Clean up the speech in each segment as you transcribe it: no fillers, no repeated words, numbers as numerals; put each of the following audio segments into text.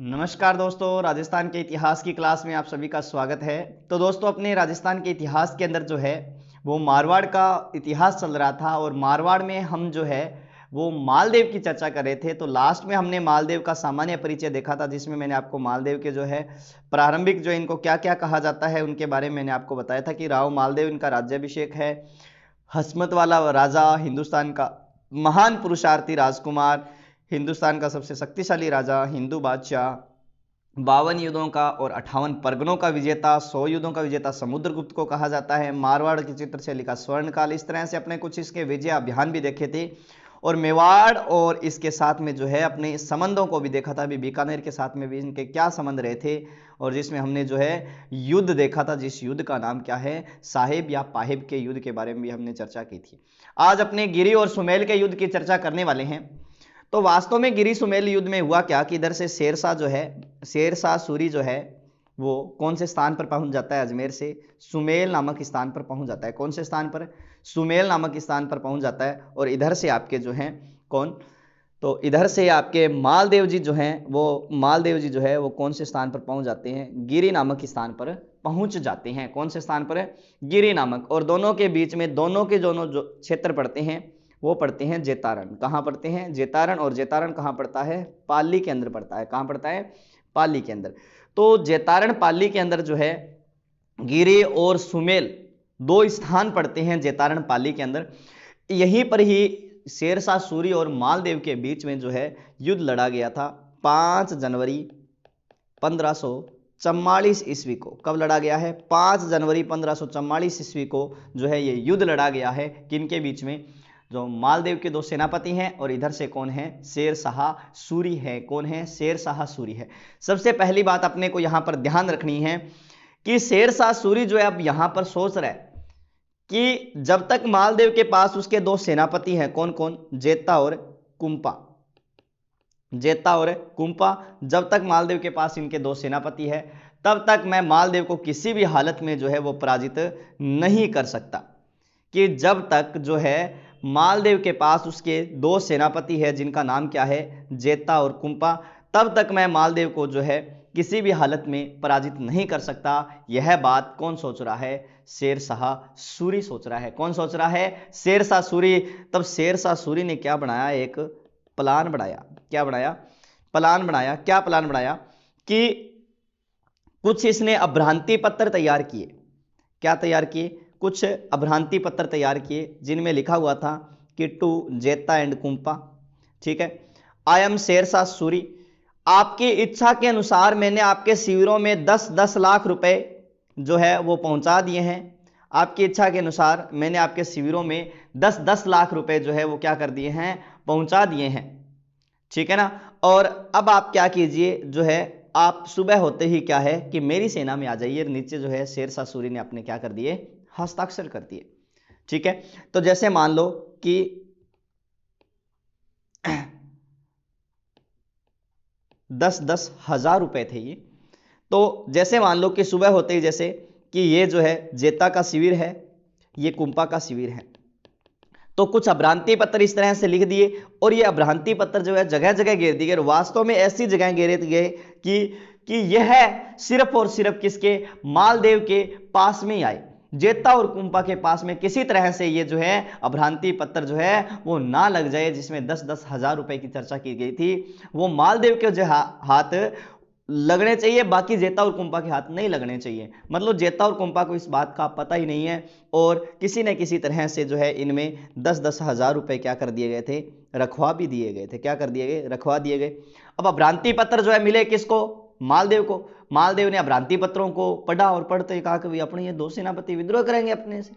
नमस्कार दोस्तों, राजस्थान के इतिहास की क्लास में आप सभी का स्वागत है। तो दोस्तों, अपने राजस्थान के इतिहास के अंदर जो है वो मारवाड़ का इतिहास चल रहा था और मारवाड़ में हम जो है वो मालदेव की चर्चा कर रहे थे। तो लास्ट में हमने मालदेव का सामान्य परिचय देखा था, जिसमें मैंने आपको मालदेव के जो है प्रारंभिक जो इनको क्या क्या कहा जाता है उनके बारे में मैंने आपको बताया था कि राव मालदेव इनका राज्याभिषेक है। हसमत वाला राजा, हिंदुस्तान का महान पुरुषार्थी राजकुमार, हिंदुस्तान का सबसे शक्तिशाली राजा, हिंदू बादशाह, 52 युद्धों का और 58 परगनों का विजेता, 100 युद्धों का विजेता समुद्रगुप्त को कहा जाता है। मारवाड़ की चित्रशैली का स्वर्णकाल। इस तरह से अपने कुछ इसके विजय अभियान भी देखे थे और मेवाड़ और इसके साथ में जो है अपने संबंधों को भी देखा था। अभी बीकानेर के साथ में भी इनके क्या संबंध रहे थे और जिसमें हमने जो है युद्ध देखा था, जिस युद्ध का नाम क्या है, साहेब या पाहेब के युद्ध के बारे में भी हमने चर्चा की थी। आज अपने गिरी और सुमेल के युद्ध की चर्चा करने वाले हैं। तो वास्तव में गिरी सुमेल युद्ध में हुआ क्या कि इधर से शेरशाह जो है, शेरशाह सूरी जो है वो कौन से स्थान पर पहुंच जाता है, अजमेर से सुमेल नामक स्थान पर पहुंच जाता है। कौन से स्थान पर? सुमेल नामक स्थान पर पहुंच जाता है। और इधर से आपके जो हैं कौन, तो इधर से आपके मालदेव जी जो हैं वो मालदेव जी जो है वो कौन से स्थान पर पहुंच जाते हैं? गिरी नामक स्थान पर पहुंच जाते हैं। कौन से स्थान पर? गिरी नामक। और दोनों के बीच में दोनों के दोनों जो क्षेत्र पड़ते हैं वो पड़ते हैं जेतारण। कहाँ पड़ते हैं? जेतारण। और जेतारण कहाँ पड़ता है? पाली के अंदर पड़ता है। कहाँ पड़ता है? पाली के अंदर। तो जेतारण पाली के अंदर जो है गिरी और सुमेल दो स्थान पड़ते हैं जेतारण पाली के अंदर। यहीं पर ही शेरशाह सूरी और मालदेव के बीच में जो है युद्ध लड़ा गया था 5 जनवरी 1544 ईस्वी को। कब लड़ा गया है? 5 जनवरी 1544 ईस्वी को जो है ये युद्ध लड़ा गया है। किनके बीच में? जो मालदेव के दो सेनापति हैं और इधर से कौन है? शेरशाह सूरी है। कौन है? शेरशाह सूरी है। सबसे पहली बात अपने को यहां पर ध्यान रखनी है कि शेरशाह सूरी जो है अब यहां पर सोच रहा है कि जब तक मालदेव के पास उसके दो सेनापति हैं, कौन कौन? जेता और कुंपा। जेता और कुंपा, जब तक मालदेव के पास इनके दो सेनापति है तब तक मैं मालदेव को किसी भी हालत में जो है वो पराजित नहीं कर सकता। कि जब तक जो है मालदेव के पास उसके दो सेनापति है जिनका नाम क्या है? जेता और कुंपा, तब तक मैं मालदेव को जो है किसी भी हालत में पराजित नहीं कर सकता। यह बात कौन सोच रहा है? शेरशाह सूरी सोच रहा है। कौन सोच रहा है? शेरशाह सूरी। तब शेरशाह सूरी ने क्या बनाया? एक प्लान बनाया। क्या बनाया? प्लान बनाया। क्या प्लान बनाया? कि कुछ इसने अभ्रांति पत्र तैयार किए। क्या तैयार किए? कुछ अभ्रांति पत्र तैयार किए जिनमें लिखा हुआ था कि टू जेता एंड कुंपा, ठीक है, आई एम शेरशाह सूरी, आपकी इच्छा के अनुसार मैंने आपके शिविरों में 10-10 लाख रुपए जो है वो पहुंचा दिए हैं। आपकी इच्छा के अनुसार मैंने आपके शिविरों में 10-10 लाख रुपए जो है वो क्या कर दिए हैं? पहुंचा दिए हैं, ठीक है ना। और अब आप क्या कीजिए, जो है आप सुबह होते ही क्या है कि मेरी सेना में आ जाइए। नीचे जो है शेरशाह सूरी ने अपने क्या कर दिए? हस्ताक्षर कर दिए, ठीक है। तो जैसे मान लो कि 10-10 हजार रुपए थे ये। तो जैसे मान लो कि सुबह होते ही जैसे कि ये जो है जेता का शिविर है, ये कुंपा का शिविर है, तो कुछ अभ्रांति पत्र इस तरह से लिख दिए और ये अभ्रांति पत्र जो है जगह जगह घेर दिए गए। वास्तव में ऐसी जगह घेरे गए कि यह सिर्फ और सिर्फ किसके? मालदेव के पास में ही आए। जेता और कुंपा के पास में किसी तरह से ये जो है अभ्रांति पत्र जो है वो ना लग जाए, जिसमें 10-10 हजार रुपए की चर्चा की गई थी, वो मालदेव के जो हाथ लगने चाहिए, बाकी जेता और कुंपा के हाथ नहीं लगने चाहिए। मतलब जेता और कुंपा को इस बात का पता ही नहीं है और किसी न किसी तरह से जो है इनमें 10-10 हजार रुपए क्या कर दिए गए थे? रखवा भी दिए गए थे। क्या कर दिए गए? रखवा दिए गए। अब अभ्रांति पत्र जो है मिले किसको? मालदेव को। मालदेव ने अभ्रांति पत्रों को पढ़ा और पढ़ते कहा कि अपने ये दो सेनापति विद्रोह करेंगे अपने से,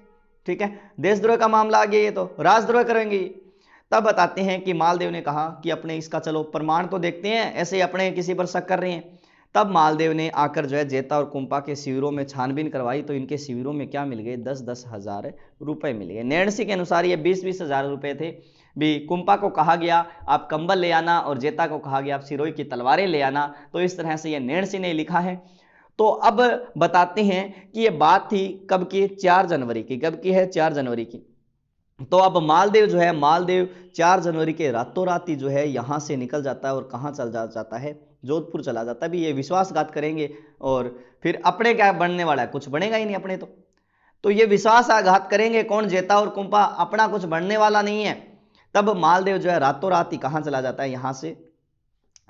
ठीक है, देशद्रोह का मामला आ गया, ये तो राजद्रोह करेंगे। तब बताते हैं कि मालदेव ने कहा कि अपने इसका चलो प्रमाण तो देखते हैं, ऐसे ही अपने किसी पर शक कर रहे हैं। तब मालदेव ने आकर जो है जेता और कुंपा के शिविरों में छानबीन करवाई, तो इनके शिविरों में क्या मिल गए? 10-10 हजार रुपए मिल गए। नेणसी के अनुसार ये 20-20 हजार रुपए थे। भी कुंपा को कहा गया आप कंबल ले आना और जेता को कहा गया आप सिरोही की तलवारें ले आना। तो इस तरह से ये नेणसी ने लिखा है। तो अब बताते हैं कि ये बात थी कब की? 4 जनवरी की। कब की है? 4 जनवरी की। तो अब मालदेव जो है, मालदेव 4 जनवरी के रातों रात ही जो है यहां से निकल जाता है और कहां चल जाता है? जोधपुर चला जाता है। भी ये विश्वासघात करेंगे और फिर अपने क्या बनने वाला है, कुछ बनेगा ही नहीं अपने तो ये विश्वासघात करेंगे कौन, जेता और कुंपा, अपना कुछ बनने वाला नहीं है। तब मालदेव जो है रातों रात ही कहां चला जाता है, यहां से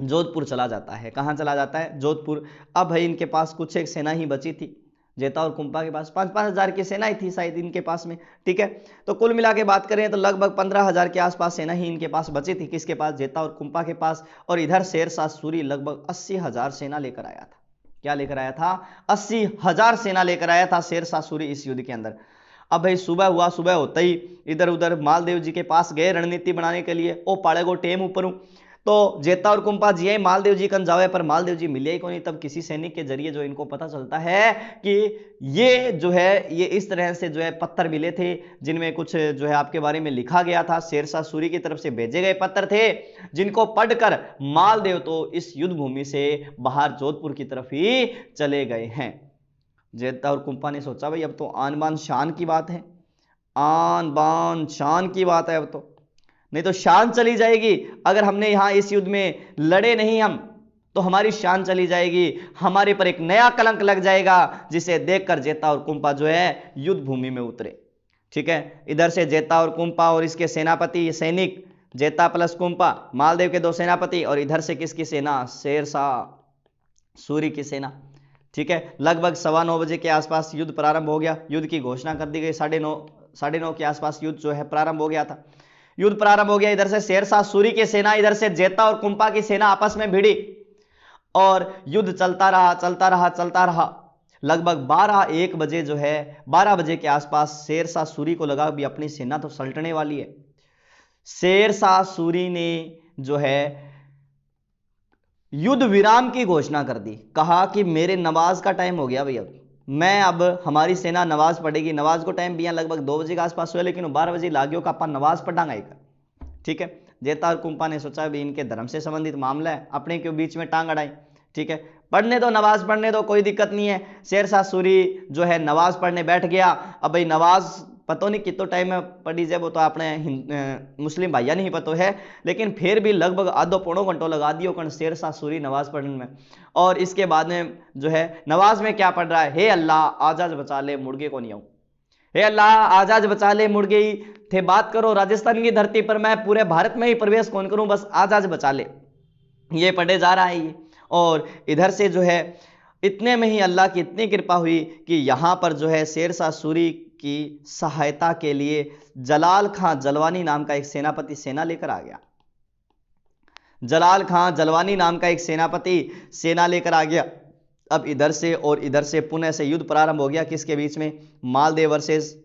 जोधपुर चला जाता है। कहां चला जाता है, जोधपुर। अब भाई इनके पास कुछ एक सेना ही बची थी, जेता और कुंपा के पास 5-5 हजार की सेना ही थी शायद इनके पास में, ठीक है। तो कुल मिला के बात करें तो लगभग 15,000 के आसपास सेना ही इनके पास बची थी, किसके पास, जेता और कुंपा के पास। और इधर शेरशाह सूरी लगभग 80,000 सेना लेकर आया था। क्या लेकर आया था, 80,000 सेना लेकर आया था शेरशाह सूरी इस युद्ध के अंदर। अब भाई सुबह हुआ, सुबह होते ही इधर उधर मालदेव जी के पास गए रणनीति बनाने के लिए। ओ पाड़े गो टेम ऊपर हूं, तो जेता और कुंपा जी मालदेव जी कन जावे, पर मालदेव जी मिले ही को नहीं। तब किसी सैनिक के जरिए जो इनको पता चलता है कि ये जो है ये इस तरह से जो है पत्थर मिले थे, जिनमें कुछ जो है आपके बारे में लिखा गया था, शेरशाह सूरी की तरफ से भेजे गए पत्थर थे, जिनको पढ़कर मालदेव तो इस युद्ध भूमि से बाहर जोधपुर की तरफ ही चले गए हैं। जेता और कुंपा ने सोचा भाई अब तो आन बान शान की बात है, आन बान शान की बात है, अब तो नहीं तो शान चली जाएगी। अगर हमने यहां इस युद्ध में लड़े नहीं हम तो हमारी शान चली जाएगी, हमारे पर एक नया कलंक लग जाएगा, जिसे देखकर जेता और कुंपा जो है युद्ध भूमि में उतरे। ठीक है, इधर से जेता और कुंपा और इसके सेनापति सैनिक, जेता प्लस कुंपा, मालदेव के 2 सेनापति, और इधर से किसकी सेना, शेरशाह सूरी की सेना। ठीक है, लगभग 9:15 बजे के आसपास युद्ध प्रारंभ हो गया। युद्ध की घोषणा कर दी गई, 9:30 के आसपास युद्ध जो है प्रारंभ हो गया था। युद्ध प्रारंभ हो गया, इधर से शेरशाह सूरी की सेना, इधर से जेता और कुंपा की सेना आपस में भिड़ी और युद्ध चलता रहा चलता रहा चलता रहा। लगभग 12-1 बजे जो है 12 बजे के आसपास शेरशाह सूरी को लगा भी अपनी सेना तो सल्टने वाली है। शेरशाह सूरी ने जो है युद्ध विराम की घोषणा कर दी। कहा कि मेरे नमाज का टाइम हो गया भाई, अब हमारी सेना नमाज पढ़ेगी। नमाज को टाइम भी यहाँ लगभग 2 बजे के आसपास हुआ, लेकिन 12 बजे लागियो का अपन नमाज पढ़ांगा एक। ठीक है, जेता और कुंपा ने सोचा भी इनके धर्म से संबंधित मामला है, अपने के बीच में टांग अड़ाई। ठीक है, पढ़ने दो, नमाज पढ़ने दो, कोई दिक्कत नहीं है। शेरशाह सूरी जो है नमाज पढ़ने बैठ गया। अब भाई नमाज पता नहीं कितना टाइम में पढ़ी जाए, वो तो अपने मुस्लिम भाइया नहीं पता है, लेकिन फिर भी लगभग आधो पौनो घंटो लगा दियो कण शेरशाह सूरी नमाज पढ़ने में। और इसके बाद में जो है नमाज में क्या पढ़ रहा है, हे अल्लाह आजाज बचा ले मुर्गे को नहीं आऊं, हे अल्लाह आजाज बचा ले मुर्गे ही थे बात करो, राजस्थान की धरती पर मैं पूरे भारत में ही प्रवेश कौन करूं, बस आजाज बचा ले, ये पढ़े जा रहा है ये। और इधर से जो है इतने में ही अल्लाह की इतनी कृपा हुई कि यहां पर जो है शेरशाह सूरी की सहायता के लिए जलाल खां जलवानी नाम का एक सेनापति सेना लेकर आ गया। जलाल खां जलवानी नाम का एक सेनापति सेना लेकर आ गया। अब इधर से और इधर से पुनः से युद्ध प्रारंभ हो गया। किसके बीच में, मालदेव वर्सेस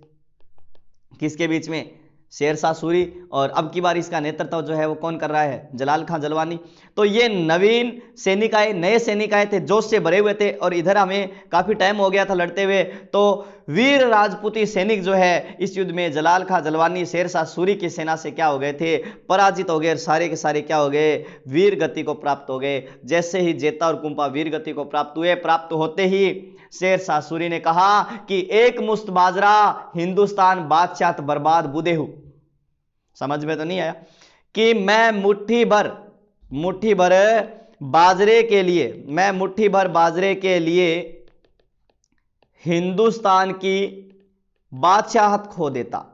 किसके बीच में, शेरशाह सूरी। और अब की बार इसका नेतृत्व जो है वो कौन कर रहा है, जलाल खां जलवानी। तो ये नवीन सैनिक आए, नए सैनिक आए थे, जोश से भरे हुए थे। और इधर हमें काफी टाइम हो गया था लड़ते हुए, तो वीर राजपूती सैनिक जो है इस युद्ध में जलाल खां जलवानी शेरशाह सूरी की सेना से क्या हो गए थे, पराजित हो गए। सारे के सारे क्या हो गए, वीर गति को प्राप्त हो गए। जैसे ही जेता और कुंपा वीर गति को प्राप्त हुए, प्राप्त होते ही शेरशाह सूरी ने कहा कि एक मुश्त बाजरा हिंदुस्तान बादशाह बर्बाद बुदेहू। समझ में तो नहीं आया कि मैं मुट्ठी भर बाजरे के लिए, मैं मुट्ठी भर बाजरे के लिए हिंदुस्तान की बादशाहत खो देता,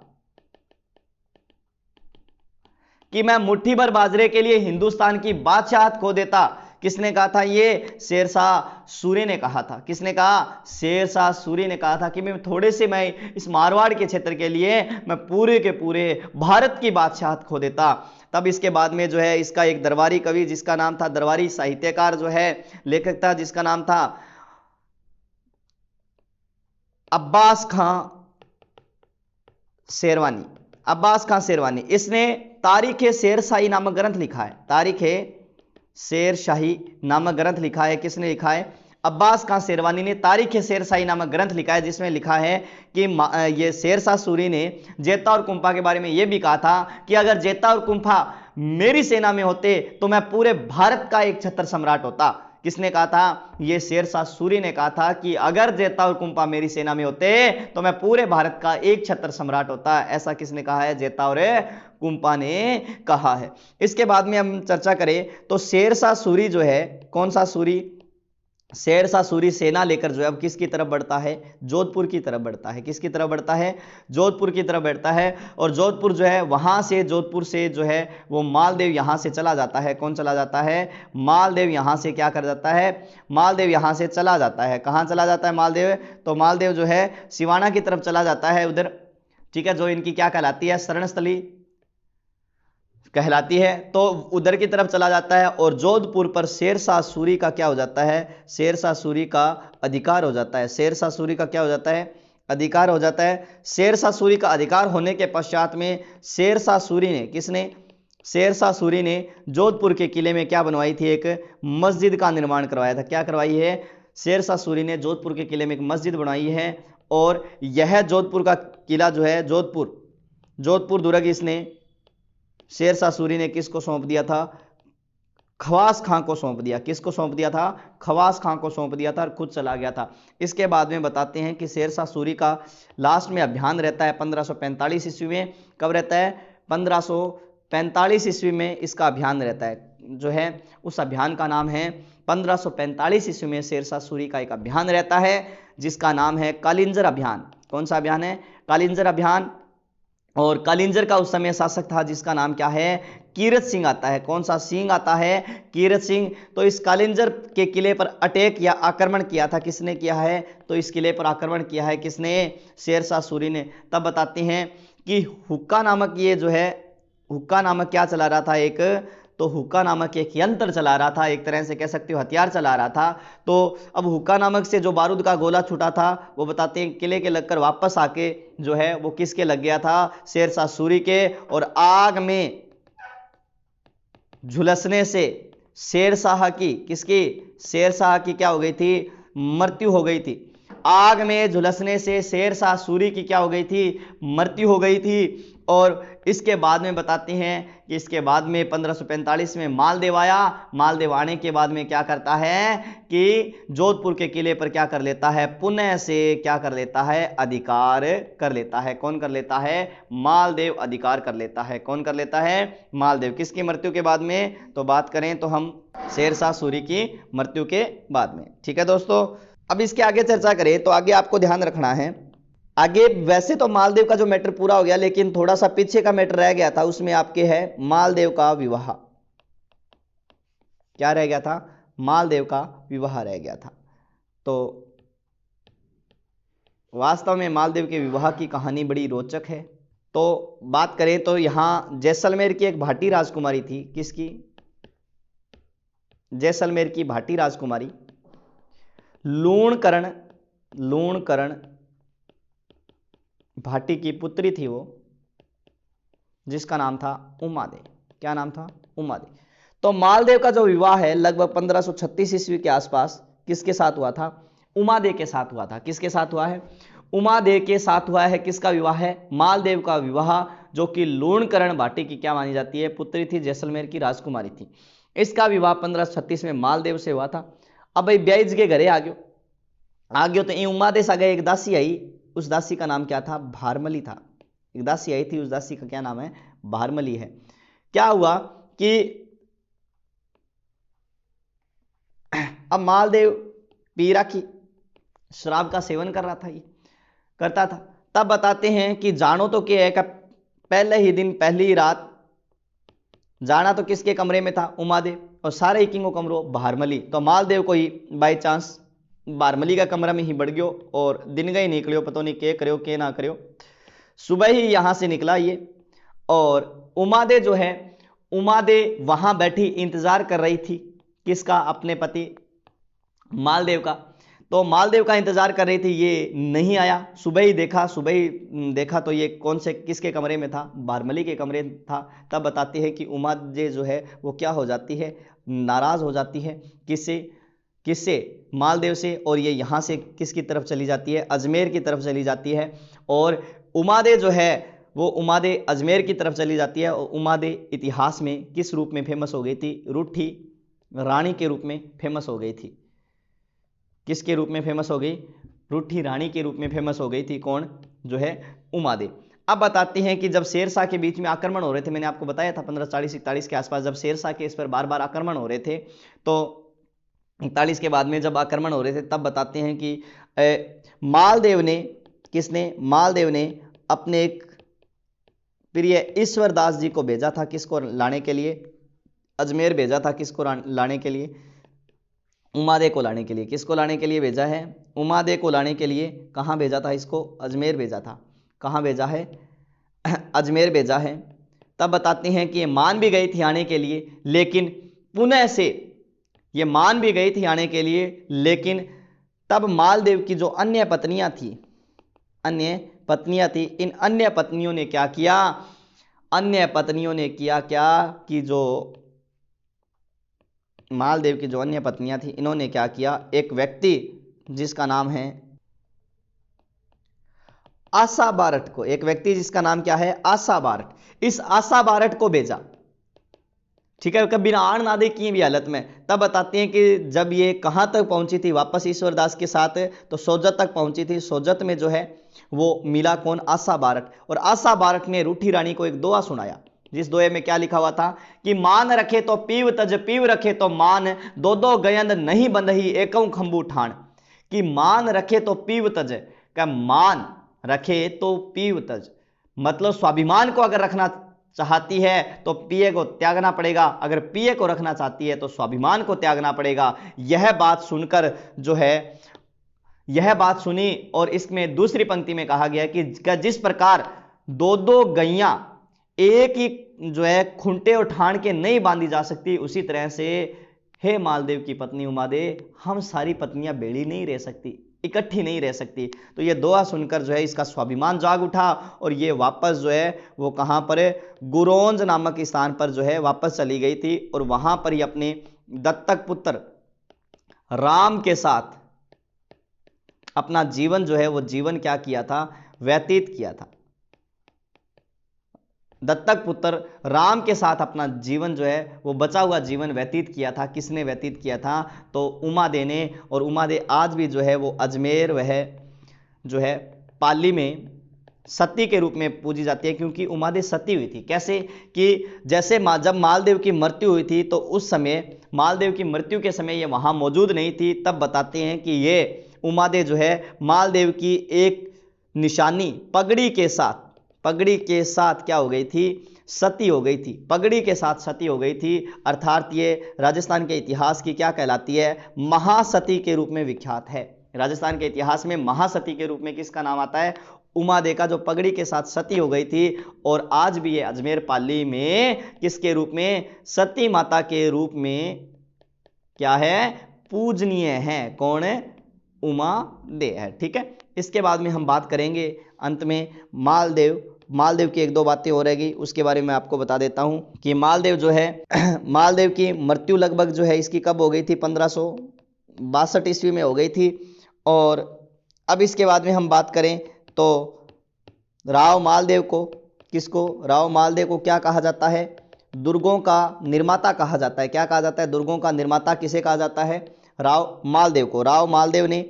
कि मैं मुट्ठी भर बाजरे के लिए हिंदुस्तान की बादशाहत खो देता। किसने कहा था ये, शेरशाह सूरी ने कहा था। किसने कहा, शेरशाह सूरी ने कहा था कि मैं थोड़े से मैं इस मारवाड़ के क्षेत्र के लिए मैं पूरे के पूरे भारत की बादशाहत खो देता। तब इसके बाद में जो है इसका एक दरबारी कवि जिसका नाम था, दरबारी साहित्यकार जो है लेखक था जिसका नाम था अब्बास खां शेरवानी। अब्बास खां शेरवानी, इसने तारीख-ए शेरशाही नामक ग्रंथ लिखा है। तारीख-ए शेरशाही नामक ग्रंथ लिखा है। किसने लिखा है, अब्बास खां शेरवानी ने तारीख-ए शेरशाही नामक ग्रंथ लिखा है, जिसमें लिखा है कि ये शेरशाह सूरी ने जेता और कुंपा के बारे में यह भी कहा था कि अगर जेता और कुंपा मेरी सेना में होते तो मैं पूरे भारत का एक छत्र सम्राट होता। किसने कहा था? ये शेरशाह सूरी ने कहा था कि अगर जेता और कुंपा मेरी सेना में होते तो मैं पूरे भारत का एक छत्र सम्राट होता। ऐसा किसने कहा है? जेता और कुंपा ने कहा है। इसके बाद में हम चर्चा करें तो शेरशाह सूरी जो है, कौन सा सूरी? शेरशाह सूरी सेना लेकर जो है अब किसकी तरफ बढ़ता है? जोधपुर की तरफ बढ़ता है। किसकी तरफ बढ़ता है? जोधपुर की तरफ बढ़ता है। और जोधपुर जो है वहां से, जोधपुर से जो है वो मालदेव यहां से चला जाता है। कौन चला जाता है? मालदेव यहां से क्या कर जाता है? मालदेव यहां से चला जाता है। कहां चला जाता है मालदेव? तो मालदेव जो है सिवाना की तरफ चला जाता है उधर, ठीक है, जो इनकी क्या कहलाती है? शरणस्थली कहलाती है। तो उधर की तरफ चला जाता है और जोधपुर पर शेरशाह सूरी का क्या हो जाता है? शेरशाह सूरी का अधिकार हो जाता है। शेरशाह सूरी का क्या हो जाता है? अधिकार हो जाता है। शेरशाह सूरी का अधिकार होने के पश्चात में शेरशाह सूरी ने, किसने? शेरशाह सूरी ने जोधपुर के किले में क्या बनवाई थी? एक मस्जिद का निर्माण करवाया था। क्या करवाई है? शेरशाह सूरी ने जोधपुर के किले में एक मस्जिद बनवाई है। और यह जोधपुर का किला जो है, जोधपुर दुर्ग, इसने शेरशाह सूरी ने किसको सौंप दिया था? खवास खां को सौंप दिया। किसको सौंप दिया था? खवास खां को सौंप दिया था और खुद चला गया था। इसके बाद में बताते हैं कि शेरशाह सूरी का लास्ट में अभियान रहता है 1545 ईस्वी में। कब रहता है? 1545 ईस्वी में इसका अभियान रहता है, जो है उस अभियान का नाम है 1545 ईस्वी में शेरशाह सूरी का एक अभियान रहता है जिसका नाम है कालिंजर अभियान। कौन सा अभियान है? कालिंजर अभियान। और कालिंजर का उस समय शासक था जिसका नाम क्या है? कीरत सिंह आता है। कौन सा सिंह आता है? कीरत सिंह। तो इस कालिंजर के किले पर अटैक या आक्रमण किया था। किसने किया है? तो इस किले पर आक्रमण किया है किसने? शेरशाह सूरी ने। तब बताते हैं कि हुक्का नामक, ये जो है हुक्का नामक क्या चला रहा था? एक तो हुक्का नामक एक यंत्र चला रहा था, एक तरह से कह सकते हो हथियार चला रहा था। तो अब हुक्का नामक से जो बारूद का गोला छूटा था वो बताते हैं किले के लगकर वापस आके जो है वो किसके लग गया था? शेरशाह सूरी के। और आग में झुलसने से शेरशाह की, किसकी? शेरशाह की क्या हो गई थी? मृत्यु हो गई थी। आग में झुलसने से शेरशाह सूरी की क्या हो गई थी? मृत्यु हो गई थी। और इसके बाद में बताते हैं कि इसके बाद में 1545 में मालदेव आया। मालदेव आने के बाद में क्या करता है कि जोधपुर के किले पर क्या कर लेता है? पुनः से क्या कर लेता है? अधिकार कर लेता है। कौन कर लेता है? मालदेव अधिकार कर लेता है। कौन कर लेता है? मालदेव। किसकी मृत्यु के बाद में? तो बात करें तो हम शेरशाह सूरी की मृत्यु के बाद में। ठीक है दोस्तों, अब इसके आगे चर्चा करें तो आगे आपको ध्यान रखना है, आगे वैसे तो मालदेव का जो मैटर पूरा हो गया लेकिन थोड़ा सा पीछे का मैटर रह गया था। उसमें आपके है मालदेव का विवाह। क्या रह गया था? मालदेव का विवाह रह गया था। तो वास्तव में मालदेव के विवाह की कहानी बड़ी रोचक है। तो बात करें तो यहां जैसलमेर की एक भाटी राजकुमारी थी। किसकी? जैसलमेर की भाटी राजकुमारी लूणकरण भाटी की पुत्री थी वो, जिसका नाम था उमादे। क्या नाम था? उमादे। तो मालदेव का जो विवाह है लगभग 1536 ईस्वी के आसपास किसके साथ हुआ था? उमादे के साथ हुआ था। किसके साथ हुआ है? उमादे के साथ हुआ है। किसका विवाह है? मालदेव का विवाह, जो कि लूणकरण भाटी की क्या मानी जाती है? पुत्री थी, जैसलमेर की राजकुमारी थी। इसका विवाह 1536 में मालदेव से हुआ था। अब भाई ब्याज के घरे आ गयो तो उमादे से गए एक दासी आई। उस दासी का नाम क्या था? भारमली था। एक दासी आई थी, उस दासी का क्या नाम है? भारमली है। क्या हुआ कि अब मालदेव पी रखी, शराब का सेवन कर रहा था, ये करता था। तब बताते हैं कि जानो तो क्या है, पहले ही दिन पहली ही रात जाना तो किसके कमरे में था? उमादेव। और सारे किंगो कमरो भारमली। तो मालदेव को ही बाई चांस भारमली का कमरा में ही बढ़ गयो और दिन गई निकलियो, पता नहीं के करियो के ना करियो। सुबह ही यहां से निकला ये, और उमादे जो है, उमादे वहां बैठी इंतजार कर रही थी। किसका? अपने पति मालदेव का। तो मालदेव का इंतजार कर रही थी, ये नहीं आया। सुबह ही देखा तो ये कौन से किसके कमरे में था? भारमली के कमरे था। तब बताती है कि उमादे जो है वो क्या हो जाती है? नाराज हो जाती है। किससे? मालदेव से। और ये यहां से किसकी तरफ चली जाती है? अजमेर की तरफ चली जाती है। और उमादे जो है वो उमादे अजमेर की तरफ चली जाती है। और उमादे इतिहास में किस रूप में फेमस हो गई थी? रूठी रानी के रूप में फेमस हो गई थी। किसके रूप में फेमस हो गई? रूठी रानी के रूप में फेमस हो गई थी। कौन? जो है उमादेव। अब बताते हैं कि जब शेरशाह के बीच में आक्रमण हो रहे थे, मैंने आपको बताया था 1540-41 के आसपास जब शेरशाह के इस पर बार बार आक्रमण हो रहे थे, तो 41 के बाद में जब आक्रमण हो रहे थे, तब बताते हैं कि मालदेव ने, किसने? मालदेव ने अपने एक प्रिय ईश्वरदास जी को भेजा था। किसको लाने के लिए? अजमेर भेजा था। किसको लाने के लिए? उमादेव को लाने के लिए। किसको लाने के लिए भेजा है? उमादेव को लाने के लिए। कहाँ भेजा था इसको? अजमेर भेजा था। कहाँ भेजा है? अजमेर भेजा है। तब बताते हैं कि ये मान भी गई थी आने के लिए, लेकिन पुनः से ये मान भी गई थी आने के लिए, लेकिन तब मालदेव की जो अन्य पत्नियां थी, इन अन्य पत्नियों ने क्या किया? अन्य पत्नियों ने किया क्या कि जो मालदेव की जो अन्य पत्नियां थी, इन्होंने क्या किया? एक व्यक्ति जिसका नाम है आशा बारट को, एक व्यक्ति जिसका नाम क्या है? आशा बारट, इस आशा बारट को भेजा। ठीक है, कभी आण ना दे की भी हालत में। तब बताते हैं कि जब ये कहां तक पहुंची थी वापस ईश्वरदास के साथ, तो सोजत तक पहुंची थी। सोजत में जो है वो मिला कौन? आशा बारट। और आशा बारट ने रूठी रानी को एक दोहा सुनाया, जिस दोहे में क्या लिखा हुआ था कि मान रखे तो पीव तज, पीव रखे तो मान, दो दो गयंद नहीं बंधही एकऊ खंबू ठान। कि मान रखे तो पीव तज, का मान रखे तो पीव तज, मतलब स्वाभिमान को अगर रखना चाहती है तो पिए को त्यागना पड़ेगा, अगर पिए को रखना चाहती है तो स्वाभिमान को त्यागना पड़ेगा। यह बात सुनकर जो है, यह बात सुनी, और इसमें दूसरी पंक्ति में कहा गया कि जिस प्रकार दो दो गैया एक ही जो है खूंटे और ठाण के नहीं बांधी जा सकती, उसी तरह से हे मालदेव की पत्नी उमादेव, हम सारी पत्नियां बेड़ी नहीं रह सकती, इकट्ठी नहीं रह सकती। तो ये दोहा सुनकर जो है इसका स्वाभिमान जाग उठा, और ये वापस जो है वो कहां पर? गुरोंज नामक स्थान पर जो है वापस चली गई थी, और वहां पर ही अपने दत्तक पुत्र राम के साथ अपना जीवन जो है वो जीवन क्या किया था? व्यतीत किया था। दत्तक पुत्र राम के साथ अपना जीवन जो है वो बचा हुआ जीवन व्यतीत किया था। किसने व्यतीत किया था? तो उमादेव ने। और उमादेव आज भी जो है वो अजमेर वह जो है पाली में सती के रूप में पूजी जाती है, क्योंकि उमादेव सती हुई थी। कैसे? कि जैसे जब मालदेव की मृत्यु हुई थी, तो उस समय मालदेव की मृत्यु के समय ये वहां मौजूद नहीं थी। तब बताते हैं कि ये उमादेव जो है मालदेव की एक निशानी पगड़ी के साथ क्या हो गई थी? सती हो गई थी। पगड़ी के साथ सती हो गई थी, अर्थात ये राजस्थान के इतिहास की क्या कहलाती है? महासती के रूप में विख्यात है। राजस्थान के इतिहास में महासती के रूप में किसका नाम आता है? उमादेव का, जो पगड़ी के साथ सती हो गई थी। और आज भी ये अजमेर पाली में किसके रूप में? सती माता के रूप में क्या है? पूजनीय है। कौन है? उमादेव है। ठीक है, इसके बाद में हम बात करेंगे अंत में मालदेव की एक दो बातें हो रहेगी, उसके बारे में आपको बता देता हूं कि मालदेव जो है मालदेव की मृत्यु लगभग जो है इसकी कब हो गई थी? 1562 ईस्वी में हो गई थी। और अब इसके बाद में हम बात करें तो राव मालदेव को, किसको? राव मालदेव को क्या कहा जाता है? दुर्गों का निर्माता कहा जाता है। क्या कहा जाता है? दुर्गों का निर्माता किसे कहा जाता है? राव मालदेव को। राव मालदेव ने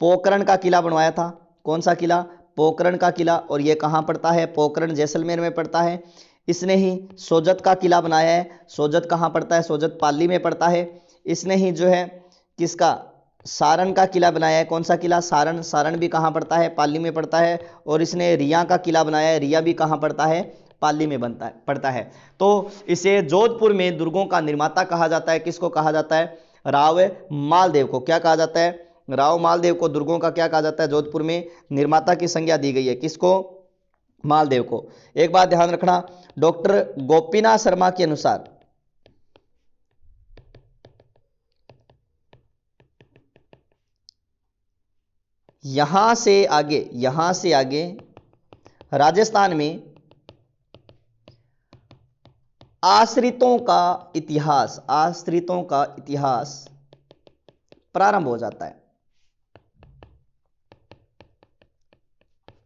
पोखरण का किला बनवाया था। कौन सा किला? पोखरण का किला। और यह कहाँ पड़ता है? पोखरण जैसलमेर में पड़ता है। इसने ही सोजत का किला बनाया है। सोजत कहाँ पड़ता है? सोजत पाली में पड़ता है। इसने ही जो है किसका? सारण का किला बनाया है। कौन सा किला? सारण। सारण भी कहाँ पड़ता है? पाली में पड़ता है। और इसने रिया का किला बनाया है। रिया भी कहाँ पड़ता है? पाली में पड़ता है। तो इसे जोधपुर में दुर्गों का निर्माता कहा जाता है। किसको कहा जाता है? राव मालदेव को। क्या कहा जाता है? राव मालदेव को दुर्गों का क्या कहा जाता है? जोधपुर में निर्माता की संज्ञा दी गई है। किसको? मालदेव को। एक बात ध्यान रखना, डॉक्टर गोपीनाथ शर्मा के अनुसार यहां से आगे राजस्थान में आश्रितों का इतिहास प्रारंभ हो जाता है।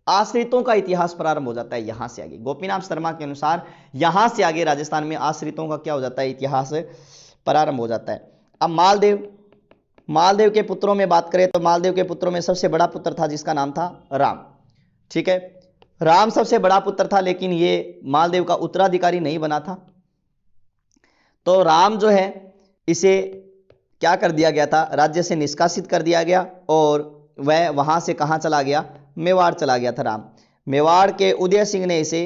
आश्रितों का इतिहास प्रारंभ हो जाता है यहां से आगे। गोपीनाथ शर्मा के अनुसार यहां से आगे राजस्थान में आश्रितों का क्या हो जाता है? इतिहास प्रारंभ हो जाता है। अब मालदेव के पुत्रों में बात करें तो मालदेव के पुत्रों में सबसे बड़ा पुत्र था जिसका नाम था राम। ठीक है, राम सबसे बड़ा पुत्र था, लेकिन ये मालदेव का उत्तराधिकारी नहीं बना था। तो राम जो है इसे क्या कर दिया गया था, राज्य से निष्कासित कर दिया गया और वह वहां से कहां चला गया, मेवाड़ चला गया था राम। मेवाड़ के उदय सिंह ने इसे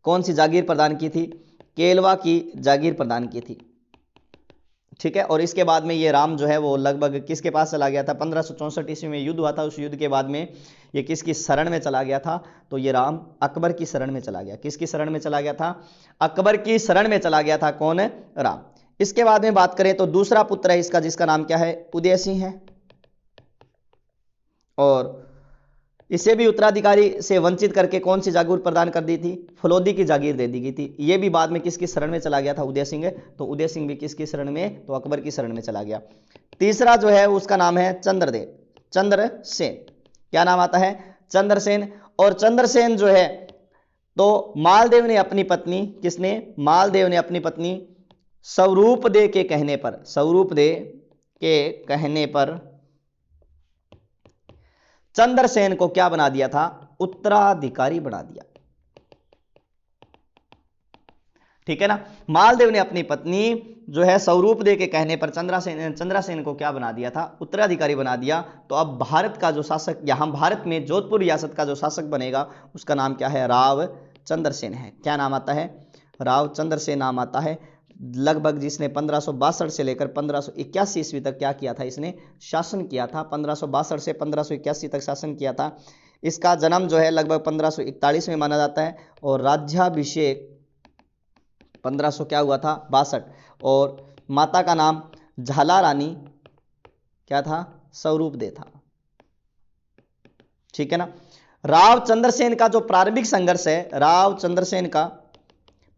कौन सी जागीर प्रदान की थी, केलवा की जागीर प्रदान की थी। ठीक है, और इसके बाद में ये राम जो है वो लगभग किसके पास चला गया था, 1564 ईस्वी में युद्ध हुआ था, उस युद्ध के बाद में ये किसकी शरण में चला गया था, तो ये राम अकबर की शरण में चला गया। किसकी शरण में चला गया था, अकबर की शरण में चला गया था, कौन, राम। इसके बाद में बात करें तो दूसरा पुत्र है इसका जिसका नाम क्या है, उदय सिंह है, और इसे भी उत्तराधिकारी से वंचित करके कौन सी जागीर प्रदान कर दी थी, फलोदी की जागीर दे दी गई थी। ये भी बाद में किसकी शरण में चला गया था, उदय सिंह। तो उदय सिंह भी किसकी शरण में, तो अकबर की शरण में चला गया। तीसरा जो है उसका नाम है चंद्रसेन। क्या नाम आता है, चंद्रसेन। और चंद्रसेन जो है तो मालदेव ने अपनी पत्नी, किसने, मालदेव ने अपनी पत्नी स्वरूपदेव के कहने पर चंद्रसेन को क्या बना दिया था, उत्तराधिकारी बना दिया। ठीक है ना, मालदेव ने अपनी पत्नी जो है स्वरूपदेव के कहने पर चंद्रसेन को क्या बना दिया था, उत्तराधिकारी बना दिया। तो अब भारत का जो शासक, यहां भारत में जोधपुर रियासत का जो शासक बनेगा उसका नाम क्या है, राव चंद्रसेन है। क्या नाम आता है, राव चंद्रसेन नाम आता है। लगभग जिसने 1562 से लेकर 1581 ईस्वी तक क्या किया था, इसने शासन किया था। 1562 से 1581 तक शासन किया था। इसका जन्म जो है लगभग 1541 में माना जाता है और राज्याभिषेक 1500 क्या हुआ था, 62। और माता का नाम झाला रानी क्या था, स्वरूपदेव था। ठीक है ना। राव चंद्रसेन का जो प्रारंभिक संघर्ष है, राव चंद्रसेन का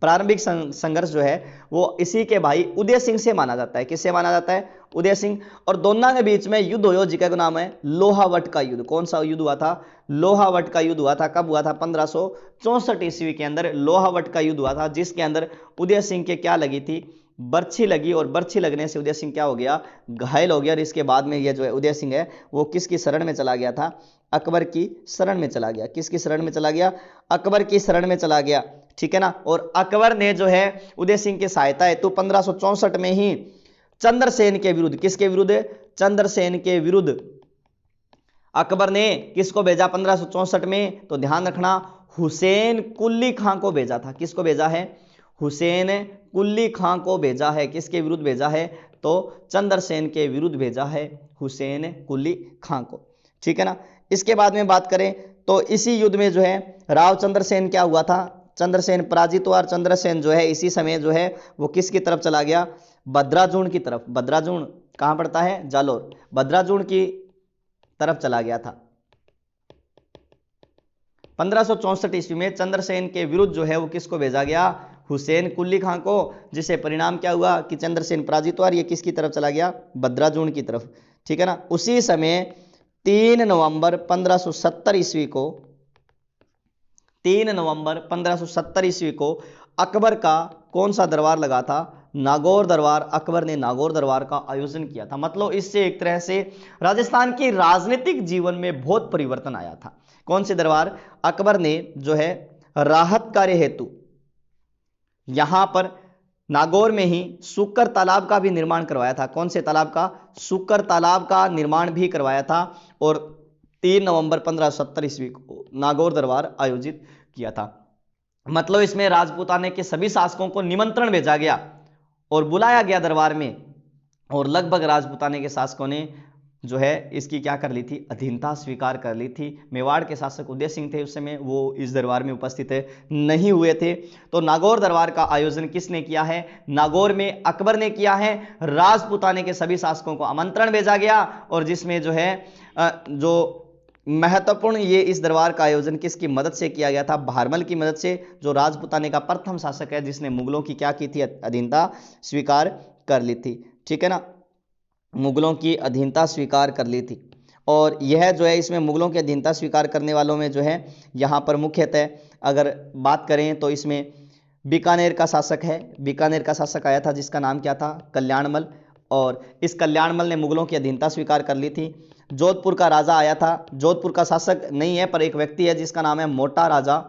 प्रारंभिक संघर्ष जो है वो इसी के भाई उदय सिंह से माना जाता है। किससे माना जाता है, उदय सिंह। और दोनों के बीच में युद्ध हुआ जिसका नाम है लोहावट का युद्ध। कौन सा युद्ध हुआ था, लोहावट का युद्ध हुआ था। कब हुआ था, 1564 ईस्वी के अंदर लोहावट का युद्ध हुआ था, जिसके अंदर उदय सिंह के क्या लगी थी, बर्छी लगी, और बर्छी लगने से उदय सिंह क्या हो गया, घायल हो गया। और इसके बाद में ये जो है उदय सिंह है वो किसकी शरण में चला गया था, अकबर की शरण में चला गया। किसकी शरण में चला गया, अकबर की शरण में चला गया। ठीक है ना। और अकबर ने जो है उदय सिंह की सहायता है तो 1564 में ही चंद्रसेन के विरुद्ध, किसके विरुद्ध, चंद्रसेन के विरुद्ध अकबर ने किसको भेजा 1564 में, तो ध्यान रखना हुसैन कुली खां को भेजा था। किसको भेजा है, हुसैन कुली खां को भेजा है। किसके विरुद्ध भेजा है, तो चंद्रसेन के विरुद्ध भेजा है हुसैन कुली खां को। ठीक है ना। इसके बाद में बात करें तो इसी युद्ध में जो है राव चंद्रसेन क्या हुआ था, चंद्रसेन पराजित हुआ। चंद्रसेन जो है इसी समय जो है वो किसकी तरफ चला गया, बद्राजून की तरफ। बद्राजून कहां पड़ता है, जालोर। बद्राजून की तरफ चला गया था। 1564 ईस्वी में चंद्रसेन के विरुद्ध जो है वो किसको भेजा गया, हुसैन कुली खां को, जिसे परिणाम क्या हुआ कि चंद्रसेन पराजित हुआ। ये किसकी तरफ चला गया, बद्राजून की तरफ। ठीक है ना। उसी समय 3 नवंबर 1570 ईस्वी को 3 नवंबर 1570 ईस्वी को अकबर का कौन सा दरबार लगा था, नागौर दरबार। अकबर ने नागौर दरबार का आयोजन किया था। मतलब इससे एक तरह से राजस्थान के राजनीतिक जीवन में बहुत परिवर्तन आया था। कौन से दरबार, अकबर ने जो है राहत कार्य हेतु यहां पर नागौर में ही सुक्कर तालाब का भी निर्माण करवाया था। कौन से तालाब का, सुक्कर तालाब का निर्माण भी करवाया था। और 3 नवंबर 1570 ईस्वी को नागौर दरबार आयोजित किया था। मतलब इसमें राजपूताने के सभी शासकों को निमंत्रण भेजा गया और बुलाया गया दरबार में, और लगभग राजपूताने के शासकों ने जो है इसकी क्या कर ली थी, अधीनता स्वीकार कर ली थी। मेवाड़ के शासक उदय सिंह थे उस समय, वो इस दरबार में उपस्थित नहीं हुए थे। तो नागौर दरबार का आयोजन किसने किया है, नागौर में अकबर ने किया है। राजपूताने के सभी शासकों को आमंत्रण भेजा गया, और जिसमें जो है जो महत्वपूर्ण ये इस दरबार का आयोजन किसकी मदद से किया गया था, भारमल की मदद से, जो राजपूताने का प्रथम शासक है जिसने मुगलों की क्या की थी, अधीनता स्वीकार कर ली थी। ठीक है ना, मुगलों की अधीनता स्वीकार कर ली थी। और यह जो है इसमें मुगलों की अधीनता स्वीकार करने वालों में जो है यहाँ पर मुख्यतः अगर बात करें तो इसमें बीकानेर का शासक है, बीकानेर का शासक आया था जिसका नाम क्या था, कल्याणमल, और इस कल्याणमल ने मुगलों की अधीनता स्वीकार कर ली थी। जोधपुर का राजा आया था, जोधपुर का शासक नहीं है पर एक व्यक्ति है जिसका नाम है मोटा राजा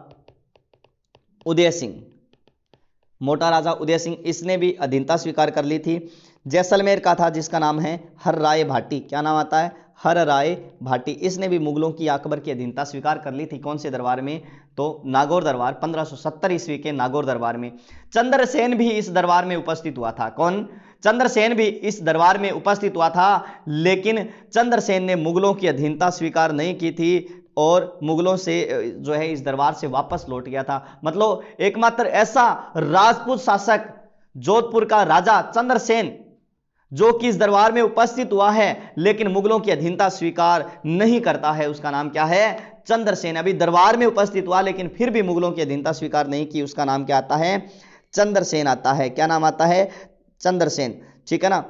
उदय सिंह, मोटा राजा उदय सिंह, इसने भी अधीनता स्वीकार कर ली थी। जैसलमेर का था जिसका नाम है हर राय भाटी, क्या नाम आता है, हर राय भाटी, इसने भी मुगलों की अकबर की अधीनता स्वीकार कर ली थी। कौन से दरबार में, तो नागौर दरबार, 1570 ईस्वी के नागौर दरबार में। चंद्रसेन भी इस दरबार में उपस्थित हुआ था। कौन, चंद्रसेन भी इस दरबार में उपस्थित हुआ था, लेकिन चंद्रसेन ने मुगलों की अधीनता स्वीकार नहीं की थी और मुगलों से जो है इस दरबार से वापस लौट गया था। मतलब एकमात्र ऐसा राजपूत शासक जोधपुर का राजा चंद्रसेन जो कि इस दरबार में उपस्थित हुआ है लेकिन मुगलों की अधीनता स्वीकार नहीं करता है, उसका नाम क्या है, चंद्रसेन। अभी दरबार में उपस्थित हुआ लेकिन फिर भी मुगलों की अधीनता स्वीकार नहीं की, उसका नाम क्या आता है, चंद्रसेन आता है। क्या नाम आता है, चंद्रसेन, ठीक है ना।